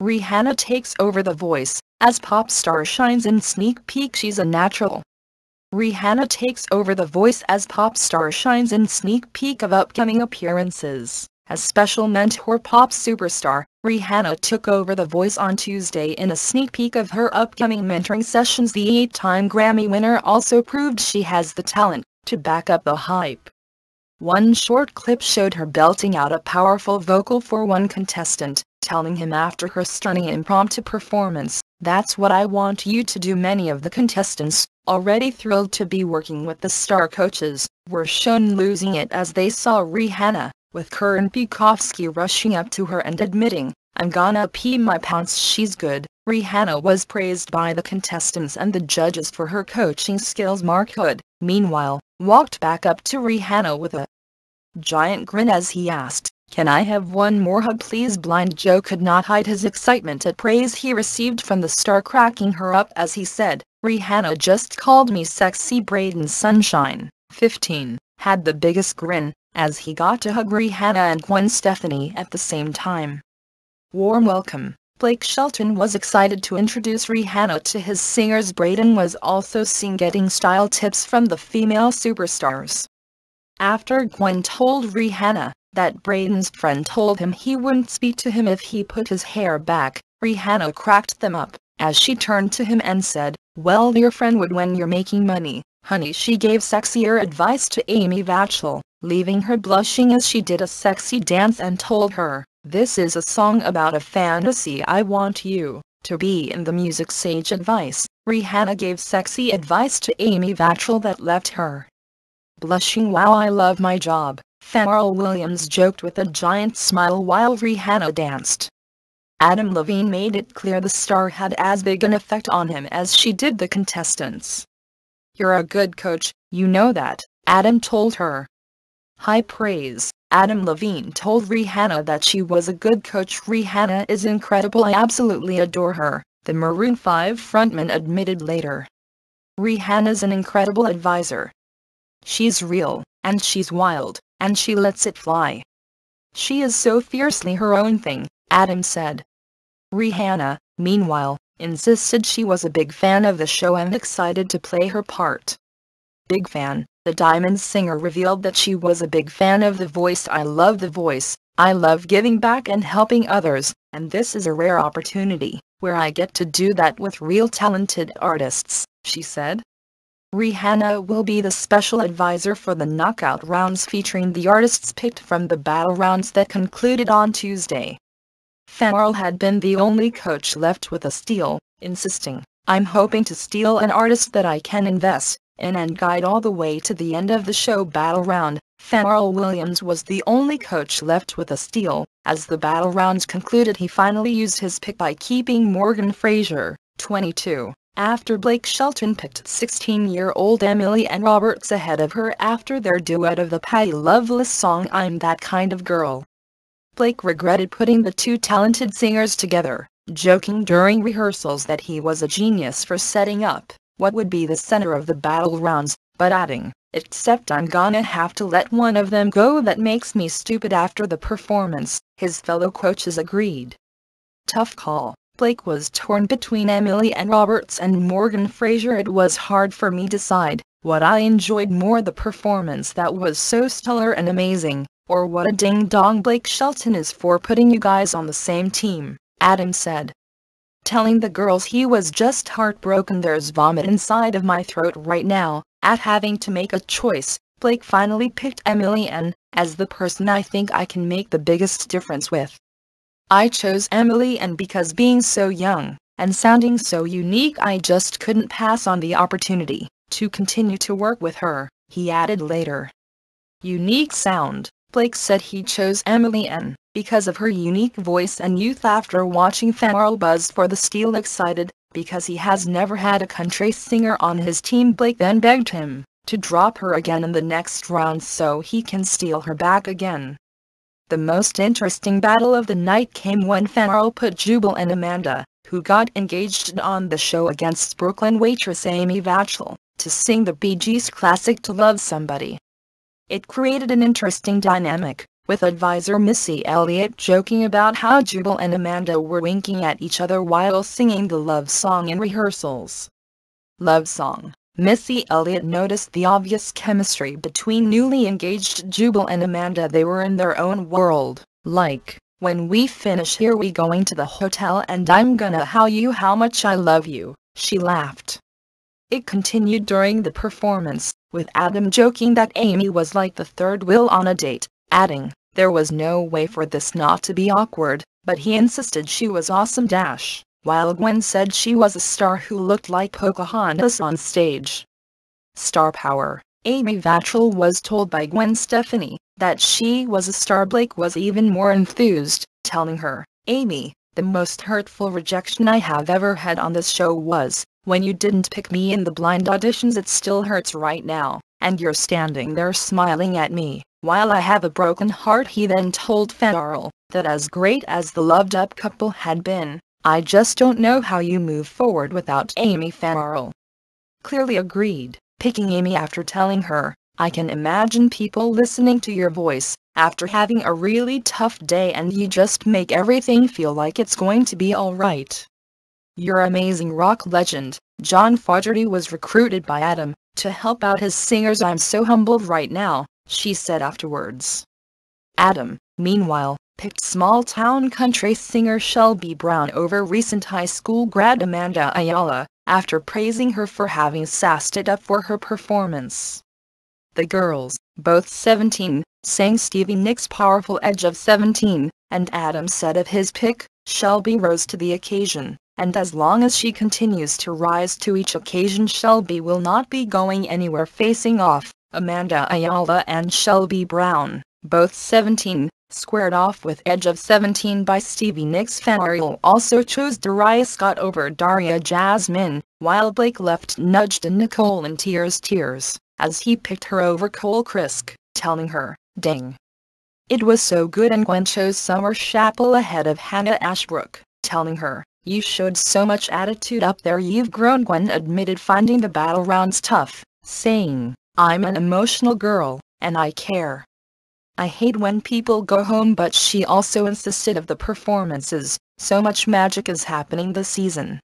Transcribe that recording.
Rihanna takes over The Voice, as pop star shines in sneak peek she's a natural. Rihanna takes over The Voice as pop star shines in sneak peek of upcoming appearances. As special mentor pop superstar, Rihanna took over The Voice on Tuesday in a sneak peek of her upcoming mentoring sessions. The 8-time Grammy winner also proved she has the talent to back up the hype. One short clip showed her belting out a powerful vocal for one contestant, telling him after her stunning impromptu performance, "That's what I want you to do." Many of the contestants, already thrilled to be working with the star coaches, were shown losing it as they saw Rihanna, with Korin Bukowski rushing up to her and admitting, "I'm gonna pee my pants, she's good." Rihanna was praised by the contestants and the judges for her coaching skills. Mark Hood, meanwhile, walked back up to Rihanna with a giant grin as he asked, "Can I have one more hug please?" Blind Joe could not hide his excitement at praise he received from the star, cracking her up as he said, "Rihanna just called me sexy." Braden Sunshine, 15, had the biggest grin, as he got to hug Rihanna and Gwen Stefani at the same time. Warm welcome. Blake Shelton was excited to introduce Rihanna to his singers. Braden was also seen getting style tips from the female superstars. After Gwen told Rihanna that Braden's friend told him he wouldn't speak to him if he put his hair back, Rihanna cracked them up, as she turned to him and said, "Well, your friend would when you're making money, honey." She gave sexier advice to Amy Vachel, leaving her blushing as she did a sexy dance and told her, "This is a song about a fantasy I want you to be in." The music sage advice, Rihanna gave sexy advice to Amy Vachel that left her blushing. "Wow, I love my job," Pharrell Williams joked with a giant smile while Rihanna danced. Adam Levine made it clear the star had as big an effect on him as she did the contestants. "You're a good coach, you know that," Adam told her. High praise. Adam Levine told Rihanna that she was a good coach. "Rihanna is incredible, I absolutely adore her," the Maroon 5 frontman admitted later. "Rihanna's an incredible advisor. She's real, and she's wild, and she lets it fly. She is so fiercely her own thing," Adam said. Rihanna, meanwhile, insisted she was a big fan of the show and excited to play her part. "Big fan," the Diamond singer revealed that she was a big fan of The Voice. "I love The Voice, I love giving back and helping others, and this is a rare opportunity where I get to do that with real talented artists," she said. Rihanna will be the special advisor for the knockout rounds featuring the artists picked from the battle rounds that concluded on Tuesday. Pharrell had been the only coach left with a steal, insisting, "I'm hoping to steal an artist that I can invest in and guide all the way to the end of the show." Battle round, Pharrell Williams was the only coach left with a steal. As the battle rounds concluded, he finally used his pick by keeping Morgan Fraser, 22, after Blake Shelton picked 16-year-old Emily Ann Roberts ahead of her after their duet of the Patti Loveless song "I'm That Kind of Girl." Blake regretted putting the two talented singers together, joking during rehearsals that he was a genius for setting up what would be the center of the battle rounds, but adding, "Except I'm gonna have to let one of them go. That makes me stupid." After the performance, his fellow coaches agreed. Tough call. Blake was torn between Emily Ann Roberts and Morgan Fraser. "It was hard for me to decide what I enjoyed more, the performance that was so stellar and amazing, or what a ding-dong Blake Shelton is for putting you guys on the same team," Adam said. Telling the girls he was just heartbroken. "There's vomit inside of my throat right now, at having to make a choice." Blake finally picked Emily Ann as the person I think I can make the biggest difference with. "I chose Emily Ann because being so young and sounding so unique, I just couldn't pass on the opportunity to continue to work with her," he added later. Unique sound. Blake said he chose Emily Ann because of her unique voice and youth after watching Pharrell buzz for the steal. Excited because he has never had a country singer on his team, Blake then begged him to drop her again in the next round so he can steal her back again. The most interesting battle of the night came when Pharrell put Jubal and Amanda, who got engaged on the show, against Brooklyn waitress Amy Vachel, to sing the Bee Gees classic "To Love Somebody." It created an interesting dynamic, with advisor Missy Elliott joking about how Jubal and Amanda were winking at each other while singing the love song in rehearsals. Love song. Missy Elliott noticed the obvious chemistry between newly engaged Jubal and Amanda. They were in their own world, like, "When we finish here we going to the hotel and I'm gonna tell you how much I love you," she laughed. It continued during the performance, with Adam joking that Amy was like the third wheel on a date, adding, "There was no way for this not to be awkward," but he insisted she was awesome. While Gwen said she was a star who looked like Pocahontas on stage. Star power. Amy Vatchell was told by Gwen Stefani that she was a star. Blake was even more enthused, telling her, "Amy, the most hurtful rejection I have ever had on this show was when you didn't pick me in the blind auditions. It still hurts right now, and you're standing there smiling at me while I have a broken heart." He then told Farrell that as great as the loved-up couple had been, "I just don't know how you move forward without Amy." Farrell clearly agreed, picking Amy after telling her, "I can imagine people listening to your voice after having a really tough day, and you just make everything feel like it's going to be alright. You're amazing." Rock legend John Fogerty was recruited by Adam to help out his singers. "I'm so humbled right now," she said afterwards. Adam, meanwhile, picked small-town country singer Shelby Brown over recent high school grad Amanda Ayala, after praising her for having sassed it up for her performance. The girls, both 17, sang Stevie Nicks' powerful Edge of 17, and Adam said of his pick, "Shelby rose to the occasion, and as long as she continues to rise to each occasion, Shelby will not be going anywhere." Facing off, Amanda Ayala and Shelby Brown, both 17, squared off with Edge of 17 by Stevie Nicks. Farrell also chose Dariah Scott over Daria Jasmine, while Blake left nudged Nicole in tears, as he picked her over Cole Crisk, telling her, "Dang, it was so good." And Gwen chose Summer Chapel ahead of Hannah Ashbrook, telling her, "You showed so much attitude up there, you've grown." Gwen admitted finding the battle rounds tough, saying, "I'm an emotional girl, and I care. I hate when people go home," but she also insisted of the performances, "So much magic is happening this season.